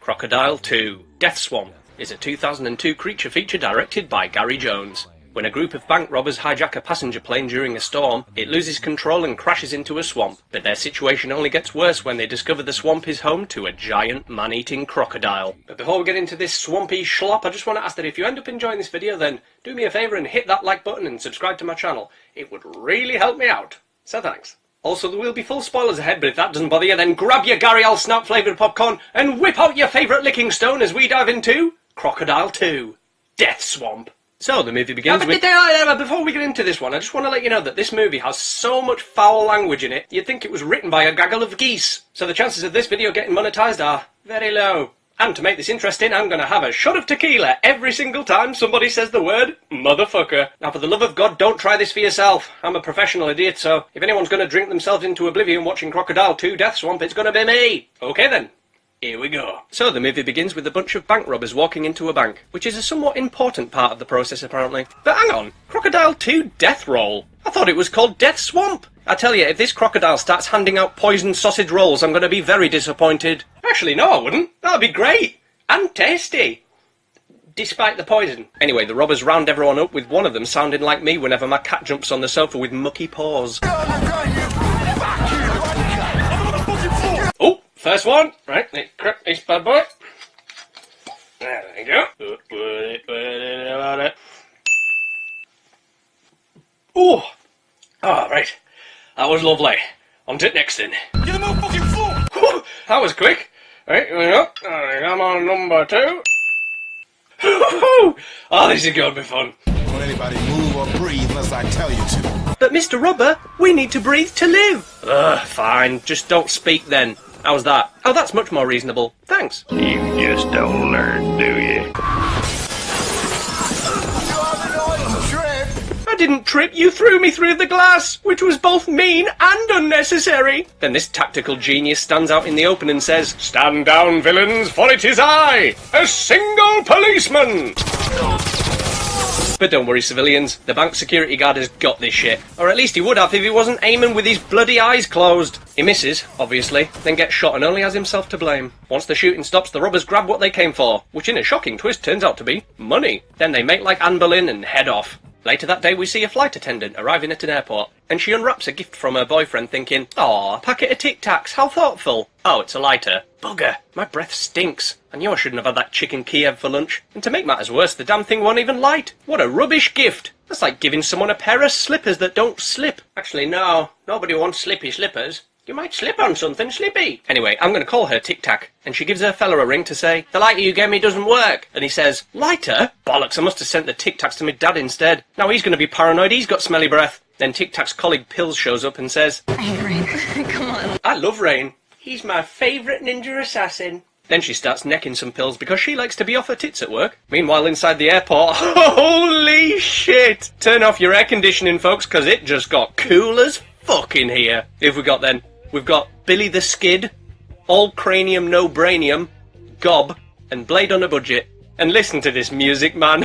Crocodile 2 Death Swamp is a 2002 creature feature directed by Gary Jones. When a group of bank robbers hijack a passenger plane during a storm, it loses control and crashes into a swamp. But their situation only gets worse when they discover the swamp is home to a giant man-eating crocodile. But before we get into this swampy schlop, I just want to ask that if you end up enjoying this video, then do me a favour and hit that like button and subscribe to my channel. It would really help me out. So thanks. Also, there will be full spoilers ahead, but if that doesn't bother you, then grab your Gary L Snap flavoured popcorn and whip out your favourite licking stone as we dive into Crocodile 2 Death Swamp. So, the movie begins with... Before we get into this one, I just want to let you know that this movie has so much foul language in it, you'd think it was written by a gaggle of geese. So the chances of this video getting monetised are very low. And to make this interesting, I'm going to have a shot of tequila every single time somebody says the word motherfucker. Now, for the love of God, don't try this for yourself. I'm a professional idiot, so if anyone's going to drink themselves into oblivion watching Crocodile 2 Death Swamp, it's going to be me. Okay then. Here we go. So the movie begins with a bunch of bank robbers walking into a bank, which is a somewhat important part of the process apparently. But hang on, Crocodile 2 Death Roll? I thought it was called Death Swamp. I tell you, if this crocodile starts handing out poisoned sausage rolls, I'm going to be very disappointed. Actually, no, I wouldn't. That'd be great. And tasty. Despite the poison. Anyway, the robbers round everyone up, with one of them sounding like me whenever my cat jumps on the sofa with mucky paws. Oh, first one. Right, let's crack this bad boy. There you go. Oh, right. That was lovely. On to it next then. Get the motherfucking floor! That was quick. Right, here we go. I'm on number 2. Oh, this is going to be fun. Don't anybody move or breathe unless I tell you to. But Mr. Rubber, we need to breathe to live. Fine. Just don't speak then. How's that? Oh, that's much more reasonable. Thanks. You just don't learn, do you? I didn't trip, you threw me through the glass, which was both mean and unnecessary. Then this tactical genius stands out in the open and says, "Stand down, villains, for it is I, a single policeman." But don't worry, civilians, the bank security guard has got this shit. Or at least he would have if he wasn't aiming with his bloody eyes closed. He misses, obviously, then gets shot and only has himself to blame. Once the shooting stops, the robbers grab what they came for, which in a shocking twist turns out to be money. Then they make like Anne Boleyn and head off. Later that day we see a flight attendant arriving at an airport, and she unwraps a gift from her boyfriend thinking, "Aw, a packet of Tic Tacs, how thoughtful." Oh, it's a lighter. Bugger, my breath stinks. I knew I shouldn't have had that chicken Kiev for lunch. And to make matters worse, the damn thing won't even light. What a rubbish gift. That's like giving someone a pair of slippers that don't slip. Actually, no, nobody wants slippy slippers. You might slip on something slippy. Anyway, I'm going to call her Tic Tac, and she gives her fella a ring to say, "The lighter you gave me doesn't work." And he says, "Lighter? Bollocks, I must have sent the Tic Tacs to my dad instead. Now he's going to be paranoid, he's got smelly breath." Then Tic Tac's colleague Pills shows up and says, "I hate Rain." Come on. "I love Rain. He's my favourite ninja assassin." Then she starts necking some pills because she likes to be off her tits at work. Meanwhile, inside the airport, holy shit! Turn off your air conditioning, folks, because it just got cool as fuck in here. Who've we got then? We've got Billy the Skid, All Cranium No Brainium, Gob, and Blade on a Budget. And listen to this music, man.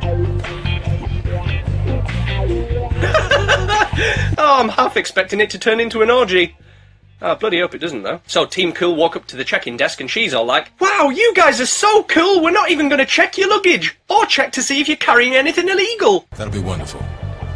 Oh, I'm half expecting it to turn into an orgy. I bloody hope it doesn't, though. So Team Cool walk up to the check-in desk and she's all like, "Wow, you guys are so cool, we're not even going to check your luggage, or check to see if you're carrying anything illegal." That'll be wonderful.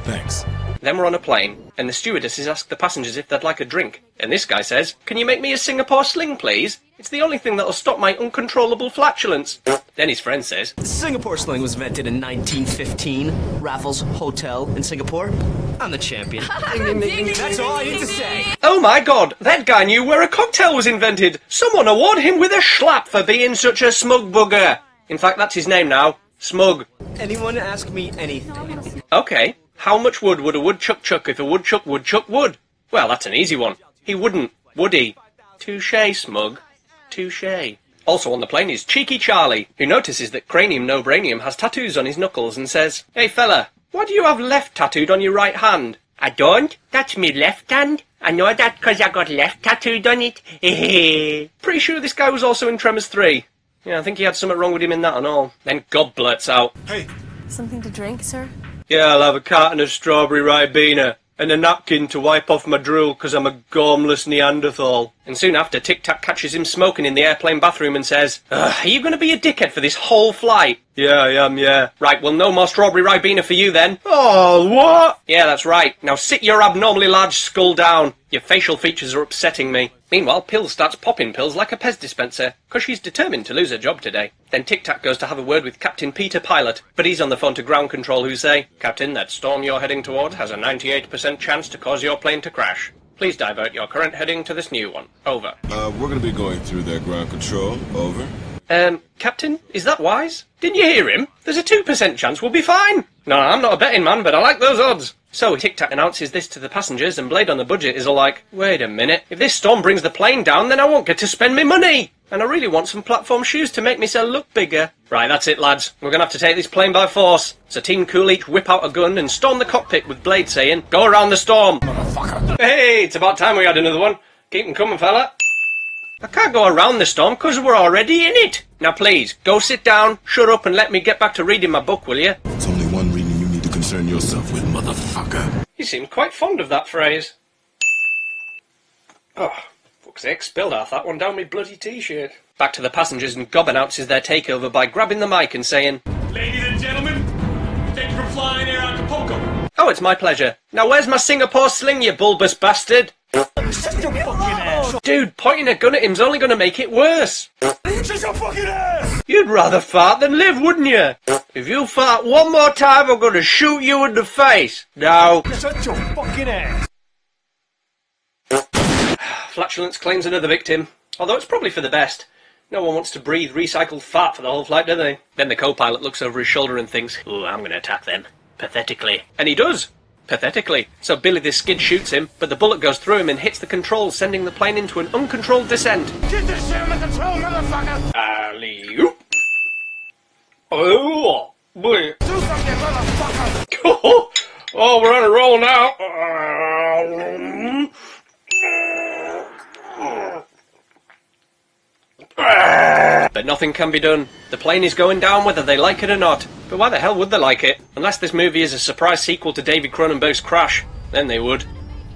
Thanks. Then we're on a plane, and the stewardesses ask the passengers if they'd like a drink. And this guy says, "Can you make me a Singapore Sling, please? It's the only thing that'll stop my uncontrollable flatulence." Then his friend says, Singapore Sling was invented in 1915. Raffles Hotel in Singapore. I'm the champion. That's all I need to say. "Oh my god, that guy knew where a cocktail was invented. Someone award him with a schlap for being such a smug bugger." In fact, that's his name now. Smug. Anyone ask me anything? Okay. How much wood would a woodchuck chuck if a woodchuck would? Well, that's an easy one. He wouldn't, would he? Touché, Smug. Touché. Also on the plane is Cheeky Charlie, who notices that Cranium No Brainium has tattoos on his knuckles and says, "Hey fella, why do you have left tattooed on your right hand?" "I don't. That's me left hand. I know that 'cause I got left tattooed on it." Pretty sure this guy was also in Tremors 3. Yeah, I think he had something wrong with him in that and all. Then Gob blurts out, Hey. Something to drink, sir? "Yeah, I'll have a carton of strawberry Ribena. and a napkin to wipe off my drool because I'm a gormless Neanderthal. And soon after, Tic Tac catches him smoking in the airplane bathroom and says, are you going to be a dickhead for this whole flight? Yeah, I am, yeah. Right, well, no more strawberry Ribena for you then. Oh, what? Yeah, that's right. Now sit your abnormally large skull down. Your facial features are upsetting me. Meanwhile, Pills starts popping pills like a Pez dispenser, because she's determined to lose her job today. Then Tic Tac goes to have a word with Captain Peter Pilot, but he's on the phone to ground control who say, Captain, that storm you're heading toward has a 98% chance to cause your plane to crash. Please divert your current heading to this new one. Over. We're gonna be going through that ground control. Over. Captain, is that wise? Didn't you hear him? There's a 2% chance we'll be fine. No, I'm not a betting man, but I like those odds. So Tic Tac announces this to the passengers, and Blade on the budget is all like, wait a minute, if this storm brings the plane down, then I won't get to spend my money. And I really want some platform shoes to make myself look bigger. Right, that's it, lads. We're gonna have to take this plane by force. So Team Cool each whip out a gun and storm the cockpit with Blade saying, go around the storm. Motherfucker. Hey, it's about time we had another one. Keep 'em coming, fella. I can't go around the storm because we're already in it. Now please, go sit down, shut up and let me get back to reading my book, will you? It's only one reading you need to concern yourself with, motherfucker. You seem quite fond of that phrase. Oh, fuck's sake, spilled half that one down my bloody t-shirt. Back to the passengers, and Gob announces their takeover by grabbing the mic and saying, Ladies and gentlemen, thank you for flying Air Acapulco. Oh, it's my pleasure. Now where's my Singapore sling, you bulbous bastard? Shut your fucking ass! Dude, pointing a gun at him's only going to make it worse. Shut your fucking ass! You'd rather fart than live, wouldn't you? If you fart one more time, I'm going to shoot you in the face. Now. Shut your fucking ass! Flatulence claims another victim, although it's probably for the best. No one wants to breathe recycled fat for the whole flight, do they? Then the co-pilot looks over his shoulder and thinks, ooh, I'm going to attack them. Pathetically. And he does. Pathetically. So Billy the Skid shoots him, but the bullet goes through him and hits the controls, sending the plane into an uncontrolled descent. Get this shit under control, motherfucker! Alley-oop. Oh, boy. Do something, motherfucker! Oh, we're on a roll now. But nothing can be done. The plane is going down whether they like it or not. But why the hell would they like it? Unless this movie is a surprise sequel to David Cronenberg's Crash. Then they would.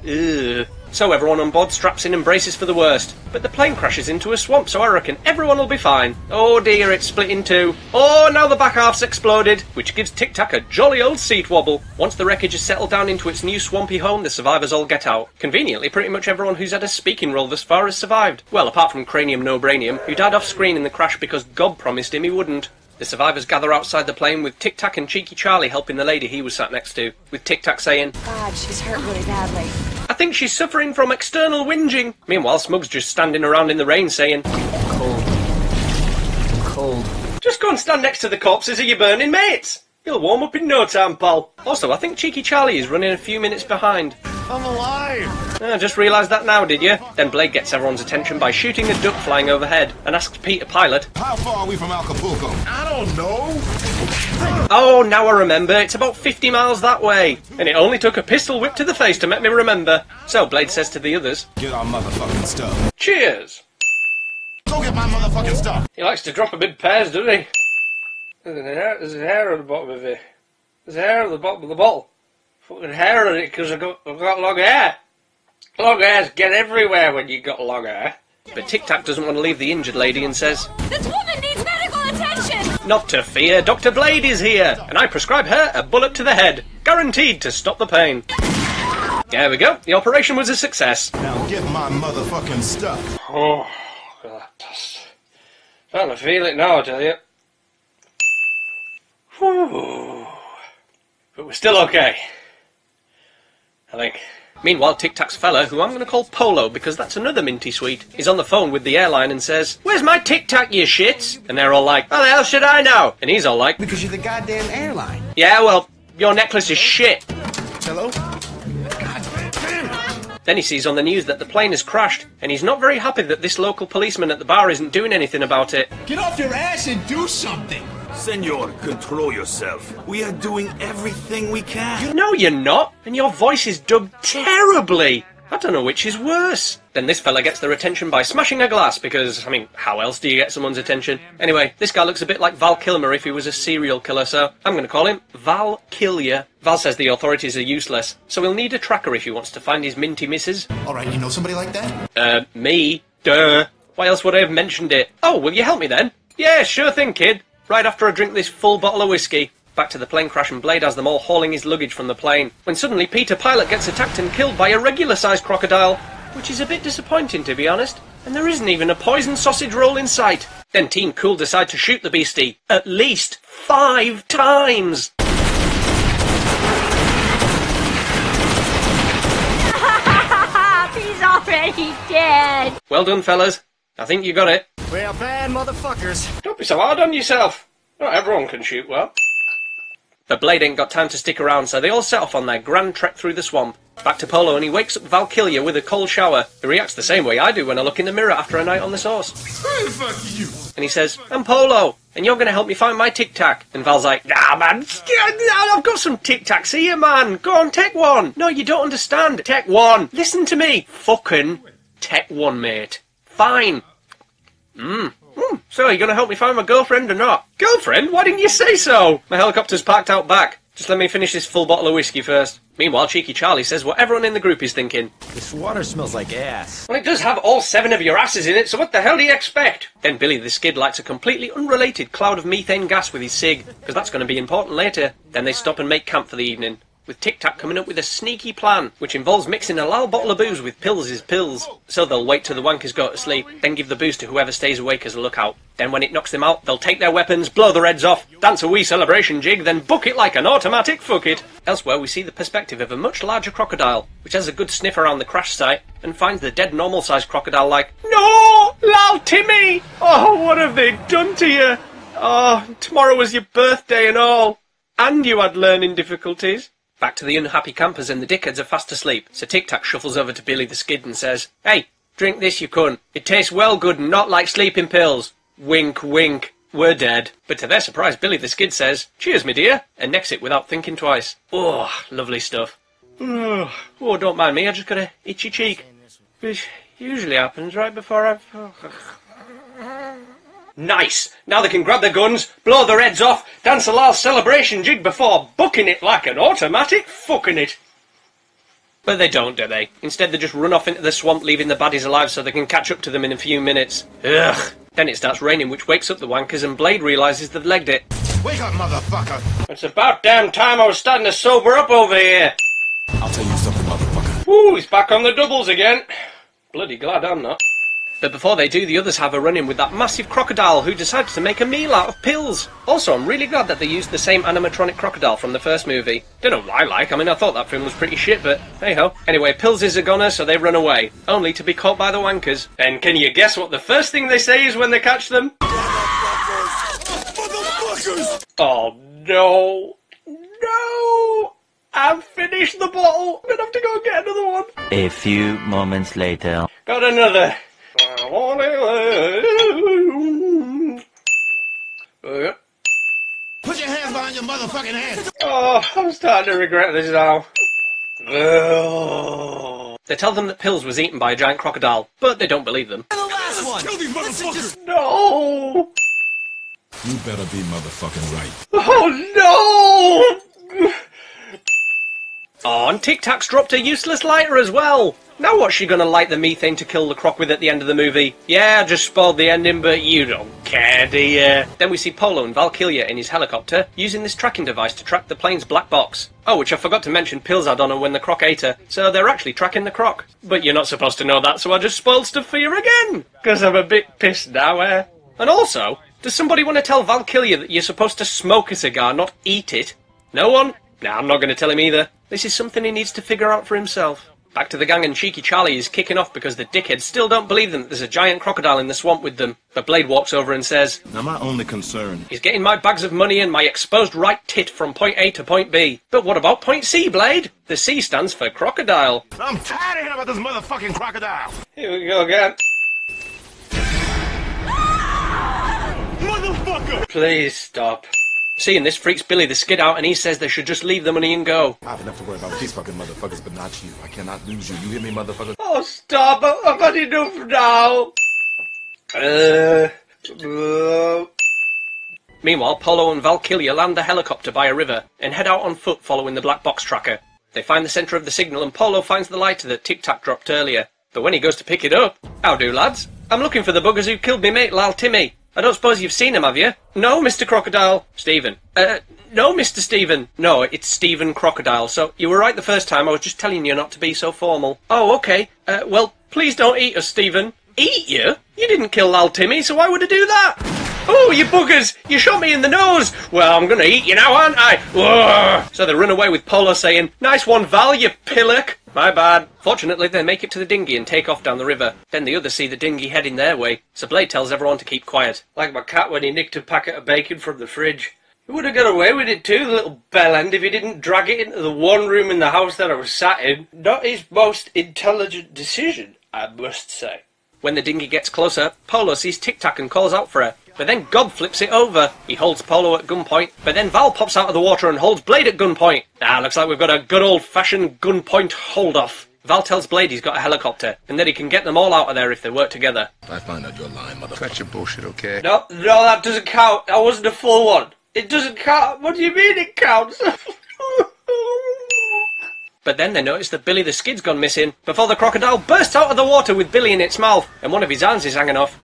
Ugh. So everyone on board straps in and braces for the worst. But the plane crashes into a swamp, so I reckon everyone will be fine. Oh dear, it's split in two. Oh, now the back half's exploded, which gives Tic Tac a jolly old seat wobble. Once the wreckage has settled down into its new swampy home, the survivors all get out. Conveniently, pretty much everyone who's had a speaking role thus far has survived. Well, apart from Cranium No Brainium, who died off screen in the crash because Gob promised him he wouldn't. The survivors gather outside the plane with Tic Tac and Cheeky Charlie helping the lady he was sat next to, with Tic Tac saying, God, she's hurt really badly. I think she's suffering from external whinging. Meanwhile, Smug's just standing around in the rain saying, Cold. Just go and stand next to the corpses of your burning mates. You'll warm up in no time, pal. Also, I think Cheeky Charlie is running a few minutes behind. I'm alive! I just realised that now, did you? Then Blade gets everyone's attention by shooting a duck flying overhead and asks Peter Pilot, How far are we from Acapulco? I don't know! oh, now I remember, it's about 50 miles that way. And it only took a pistol whip to the face to make me remember. So Blade says to the others, Get our motherfucking stuff. cheers. Go get my motherfucking stuff. He likes to drop a bit pairs, doesn't he? There's a hair on the bottom of it. There's hair on the bottom of the bottle. Fucking hair on it because I've got long hair. Long hairs get everywhere when you got long hair. But Tic Tac doesn't want to leave the injured lady and says, This woman needs medical attention! not to fear, Dr. Blade is here, and I prescribe her a bullet to the head, guaranteed to stop the pain. There we go, the operation was a success. Now get my motherfucking stuff. Oh, God, starting to feel it now, I tell you. Whew. But we're still okay, I think. Meanwhile, Tic Tac's fella, who I'm going to call Polo because that's another minty sweet, is on the phone with the airline and says, Where's my Tic Tac, you shits? And they're all like, How the hell should I know? And he's all like, Because you're the goddamn airline. Yeah, well, your necklace is shit. Hello? Then he sees on the news that the plane has crashed, and he's not very happy that this local policeman at the bar isn't doing anything about it. Get off your ass and do something! Senor, control yourself. We are doing everything we can. No, you're not, and your voice is dubbed terribly. I don't know which is worse. Then this fella gets their attention by smashing a glass because, I mean, how else do you get someone's attention? Anyway, this guy looks a bit like Val Kilmer if he was a serial killer, so I'm going to call him Val Killier. Val says the authorities are useless, so he'll need a tracker if he wants to find his minty missus. Alright, you know somebody like that? Me. Duh. Why else would I have mentioned it? Oh, will you help me then? Yeah, sure thing, kid. Right after I drink this full bottle of whiskey. Back to the plane crash, and Blade has them all hauling his luggage from the plane, when suddenly Peter Pilot gets attacked and killed by a regular-sized crocodile, which is a bit disappointing to be honest, and there isn't even a poison sausage roll in sight. Then Team Cool decide to shoot the beastie, at least 5 times! He's already dead. Well done, fellas. I think you got it. We're bad motherfuckers. Don't be so hard on yourself. Not everyone can shoot well. But Blade ain't got time to stick around, so they all set off on their grand trek through the swamp. Back to Polo, and he wakes up Val Killier with a cold shower. He reacts the same way I do when I look in the mirror after a night on the sauce. Who the fuck are you? And he says, I'm Polo, and you're going to help me find my Tic Tac. And Val's like, nah, man, I've got some Tic Tacs here, man. Go on, take one. No, you don't understand. Take one. Listen to me. Fucking take one, mate. Fine. So, are you going to help me find my girlfriend or not? Girlfriend? Why didn't you say so? My helicopter's parked out back. Just let me finish this full bottle of whiskey first. Meanwhile, Cheeky Charlie says what everyone in the group is thinking. This water smells like ass. Well, it does have all 7 of your asses in it, so what the hell do you expect? Then Billy the Skid lights a completely unrelated cloud of methane gas with his cig, because that's going to be important later. Then they stop and make camp for the evening, with Tic Tac coming up with a sneaky plan, which involves mixing a loud bottle of booze with Pills' pills. So they'll wait till the wankers go to sleep, then give the booze to whoever stays awake as a lookout. Then when it knocks them out, they'll take their weapons, blow their heads off, dance a wee celebration jig, then book it like an automatic fuck it. Elsewhere we see the perspective of a much larger crocodile, which has a good sniff around the crash site, and finds the dead normal-sized crocodile like, No! Lal Timmy! Oh, what have they done to you? Oh, tomorrow was your birthday and all. And you had learning difficulties. Back to the unhappy campers, and the dickheads are fast asleep, so Tic Tac shuffles over to Billy the Skid and says, Hey, drink this you cunt. It tastes well good and not like sleeping pills. Wink, wink. We're dead. But to their surprise, Billy the Skid says, Cheers, me dear, and necks it without thinking twice. Oh, lovely stuff. Oh, don't mind me, I just got a itchy cheek. Which usually happens right before I've... Nice! Now they can grab their guns, blow their heads off, dance a last celebration jig before booking it like an automatic fucking it. But they don't, do they? Instead they just run off into the swamp, leaving the baddies alive so they can catch up to them in a few minutes. Ugh. Then it starts raining, which wakes up the wankers, and Blade realises they've legged it. Wake up, motherfucker! It's about damn time I was starting to sober up over here. I'll tell you something, motherfucker. Woo, he's back on the doubles again. Bloody glad I'm not. But before they do, the others have a run-in with that massive crocodile who decides to make a meal out of pills. Also, I'm really glad that they used the same animatronic crocodile from the first movie. Don't know why, I mean, I thought that film was pretty shit, but hey-ho. Anyway, Pills is a goner, so they run away, only to be caught by the wankers. And can you guess what the first thing they say is when they catch them? Motherfuckers! Oh, no. No! I've finished the bottle. I'm gonna have to go get another one. A few moments later. Got another. Put your hands behind your motherfucking head! Oh, I'm starting to regret this now. They tell them that Pills was eaten by a giant crocodile, but they don't believe them. And the last one. Kill these motherfuckers! No! You better be motherfucking right. Oh no! Oh, and Tic Tac's dropped a useless lighter as well. Now what's she gonna light the methane to kill the croc with at the end of the movie? Yeah, I just spoiled the ending, but you don't care, do you? Then we see Polo and Val Killier in his helicopter using this tracking device to track the plane's black box. Oh, which I forgot to mention Pills had on her when the croc ate her, so they're actually tracking the croc. But you're not supposed to know that, so I just spoiled stuff for you again! Because I'm a bit pissed now, eh? And also, does somebody want to tell Val Killier that you're supposed to smoke a cigar, not eat it? No one? Nah, I'm not going to tell him either. This is something he needs to figure out for himself. Back to the gang, and Cheeky Charlie is kicking off because the dickheads still don't believe them that there's a giant crocodile in the swamp with them. But Blade walks over and says, Now my only concern is getting my bags of money and my exposed right tit from point A to point B. But what about point C, Blade? The C stands for crocodile. I'm tired of hearing about this motherfucking crocodile! Here we go again. Motherfucker! Please stop. Seeing this freaks Billy the Skid out and he says they should just leave the money and go. I have enough to worry about these fucking motherfuckers, but not you. I cannot lose you. You hear me, motherfucker? Oh, stop. I've had enough now. Meanwhile, Polo and Valkyria land the helicopter by a river and head out on foot following the black box tracker. They find the centre of the signal and Polo finds the lighter that Tic Tac dropped earlier. But when he goes to pick it up... How do, lads? I'm looking for the buggers who killed me mate, Lal Timmy. I don't suppose you've seen him, have you? No, Mr. Crocodile. Stephen. No, Mr. Stephen. No, it's Stephen Crocodile. So, you were right the first time. I was just telling you not to be so formal. Oh, okay. Well, please don't eat us, Stephen. Eat you? You didn't kill Lal Timmy, so why would I do that? Oh, you buggers! You shot me in the nose! Well, I'm gonna eat you now, aren't I? Ugh. So they run away with Polo saying, "Nice one, Val, you pillock!" My bad. Fortunately, they make it to the dinghy and take off down the river. Then the others see the dinghy heading their way, so Blade tells everyone to keep quiet. Like my cat when he nicked a packet of bacon from the fridge. He would have got away with it too, the little bellend, if he didn't drag it into the one room in the house that I was sat in. Not his most intelligent decision, I must say. When the dinghy gets closer, Polo sees Tic Tac and calls out for her. But then Gob flips it over. He holds Polo at gunpoint, but then Val pops out of the water and holds Blade at gunpoint. Looks like we've got a good old-fashioned gunpoint hold-off. Val tells Blade he's got a helicopter, and that he can get them all out of there if they work together. I find out you're lying, motherfucker. Cut your bullshit, okay? No, that doesn't count. That wasn't a full one. It doesn't count. What do you mean it counts? But then they notice that Billy the Skid's gone missing, before the crocodile bursts out of the water with Billy in its mouth, and one of his hands is hanging off.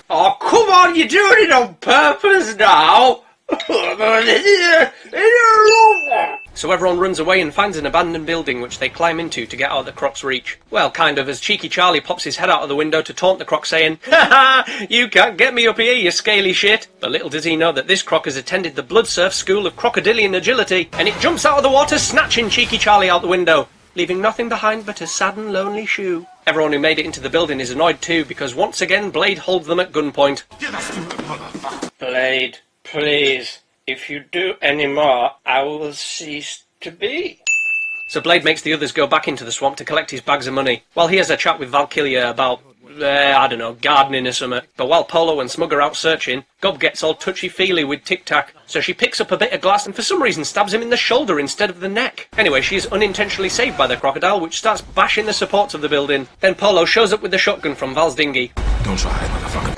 Oh, come on, you're doing it on purpose now! So everyone runs away and finds an abandoned building which they climb into to get out of the Croc's reach. Well, kind of, as Cheeky Charlie pops his head out of the window to taunt the Croc saying, "Ha ha! You can't get me up here, you scaly shit!" But little does he know that this Croc has attended the Bloodsurf School of Crocodilian Agility, and it jumps out of the water, snatching Cheeky Charlie out the window, leaving nothing behind but a sad and lonely shoe. Everyone who made it into the building is annoyed too, because once again Blade holds them at gunpoint. Blade, please, if you do any more, I will cease to be. So Blade makes the others go back into the swamp to collect his bags of money, while he has a chat with Valkyria about, I don't know, gardening or something. But while Polo and Smug are out searching, Gob gets all touchy-feely with Tic Tac, so she picks up a bit of glass and for some reason stabs him in the shoulder instead of the neck. Anyway, she is unintentionally saved by the crocodile, which starts bashing the supports of the building. Then Polo shows up with the shotgun from Val's dinghy. Don't try it, motherfucker.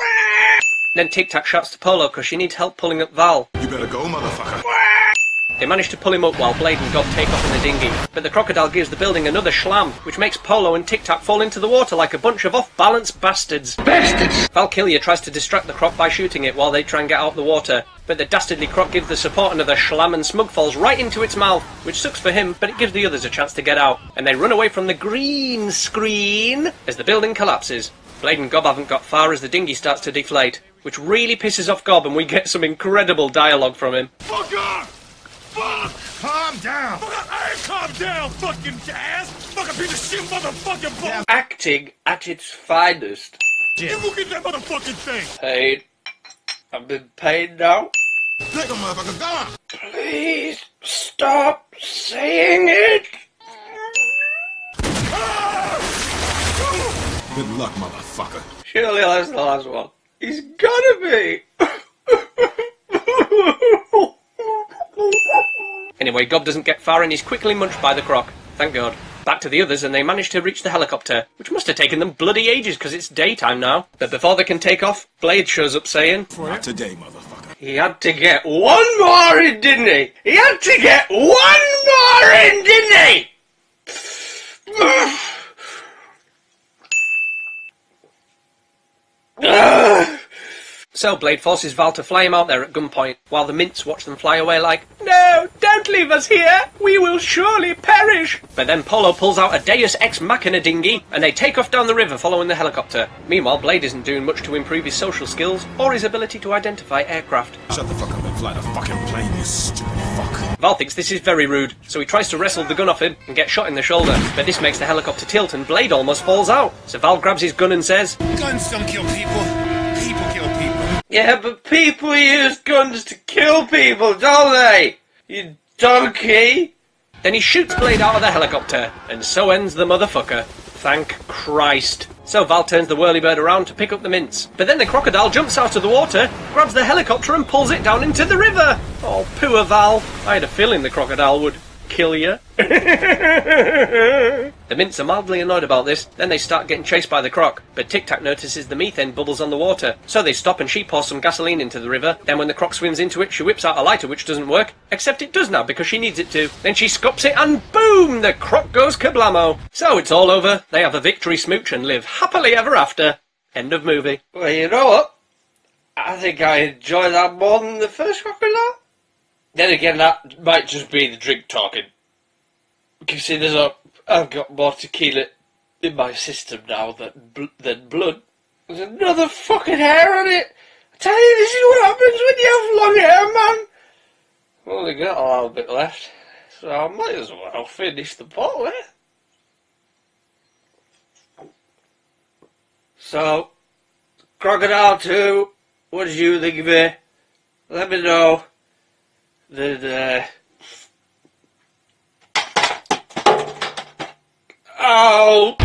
Then Tic Tac shouts to Polo because she needs help pulling up Val. You better go, motherfucker. They manage to pull him up while Blade and Gob take off in the dinghy, but the crocodile gives the building another schlam, which makes Polo and Tic Tac fall into the water like a bunch of off-balance bastards. Valkyria tries to distract the Croc by shooting it while they try and get out of the water, but the dastardly Croc gives the support another schlam and Smug falls right into its mouth, which sucks for him, but it gives the others a chance to get out, and they run away from the green screen as the building collapses. Blade and Gob haven't got far as the dinghy starts to deflate, which really pisses off Gob and we get some incredible dialogue from him. Fuck off! Fuck! Calm down. Hey, calm down, fucking ass! Fucking piece of shit, motherfucking bull! Acting at its finest. You look at that motherfucking thing! Paid. I've been paid now. Take a motherfucker, go on. Please stop saying it. Good luck, motherfucker. Surely that's the last one. He's gotta be. Anyway, Gob doesn't get far and he's quickly munched by the Croc. Thank God. Back to the others and they manage to reach the helicopter, which must have taken them bloody ages because it's daytime now. But before they can take off, Blade shows up saying, Not today, motherfucker. he had to get one more in, didn't he? He had to get one more in, didn't he? So Blade forces Val to fly him out there at gunpoint, while the mints watch them fly away like, "No, don't leave us here! We will surely perish!" But then Polo pulls out a Deus Ex Machina dinghy, and they take off down the river following the helicopter. Meanwhile, Blade isn't doing much to improve his social skills, or his ability to identify aircraft. Shut the fuck up and fly the fucking plane, you stupid fuck. Val thinks this is very rude, so he tries to wrestle the gun off him and get shot in the shoulder, but this makes the helicopter tilt and Blade almost falls out. So Val grabs his gun and says, Guns don't kill people. People kill people. "Yeah, but people use guns to kill people, don't they? You donkey!" Then he shoots Blade out of the helicopter, and so ends the motherfucker. Thank Christ. So Val turns the whirlybird around to pick up the mints. But then the crocodile jumps out of the water, grabs the helicopter and pulls it down into the river. Oh, poor Val. I had a feeling the crocodile would kill you. The mints are mildly annoyed about this, then they start getting chased by the croc, but Tic Tac notices the methane bubbles on the water, so they stop and she pours some gasoline into the river. Then when the croc swims into it, she whips out a lighter which doesn't work, except it does now because she needs it to. Then she scops it and boom, the croc goes kablamo. So it's all over, they have a victory smooch and live happily ever after. End of movie. Well, you know what? I think I enjoy that more than the first crocodile. Then again, that might just be the drink talking. You see, I've got more tequila in my system now than blood. There's another fucking hair on it. I tell you, this is what happens when you have long hair, man. I've only got a little bit left, so I might as well finish the bottle, eh? So, Crocodile 2, what did you think of it? Let me know. Ow!